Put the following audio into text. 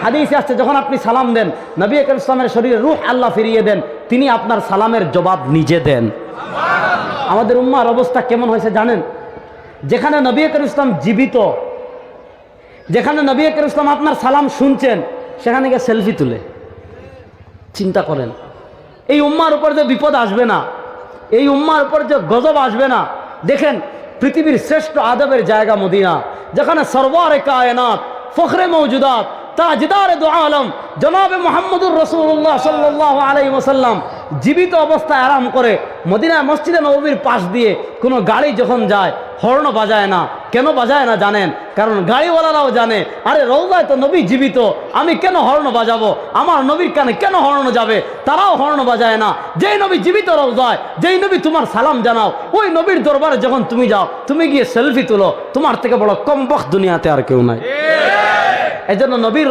হাদিসে আসছে যখন আপনি সালাম দেন নবী করিম ইসলামের শরীরে রূহ আল্লাহ ফিরিয়ে দেন, তিনি আপনার সালামের জবাব নিজে দেন। আমাদের উম্মার অবস্থা কেমন হয়েছে জানেন? যেখানে নবী করিম ইসলাম জীবিত, যেখানে নবী করিম ইসলাম আপনার সালাম শুনছেন, সেখানে গিয়ে সেলফি তুলে। চিন্তা করেন, এই উম্মার উপর যে বিপদ আসবে না, এই উম্মার উপর যে গজব আসবে না। দেখেন পৃথিবীর শ্রেষ্ঠ আদবের জায়গা মদিনা, যেখানে সরওয়ারে কায়নাত, ফখরে মওজুদাত, তাজদারে দু আলম জনাবে মুহাম্মদুর রাসূলুল্লাহ সাল্লাল্লাহু আলাইহি ওয়াসাল্লাম জীবিত অবস্থায় আরাম করে মদিনা মসজিদে নববীর পাশ দিয়ে কোনো গাড়ি যখন যায় হর্ন বাজায় না। কেন বাজায় না জানেন? কারণ গাড়িওয়ালারাও জানে, আরে রওজায় তো নবী জীবিত, আমি কেন হর্ন বাজাবো, আমার নবীর কানে কেন হর্ন যাবে? তারাও হর্ন বাজায় না। যেই নবী জীবিত রওজায়, যেই নবী তোমার সালাম জানাও, ওই নবীর দরবারে যখন তুমি যাও, তুমি গিয়ে সেলফি তুলো, তোমার থেকে বড় কমবখ দুনিয়াতে আর কেউ নাই। এই জন্য নবীর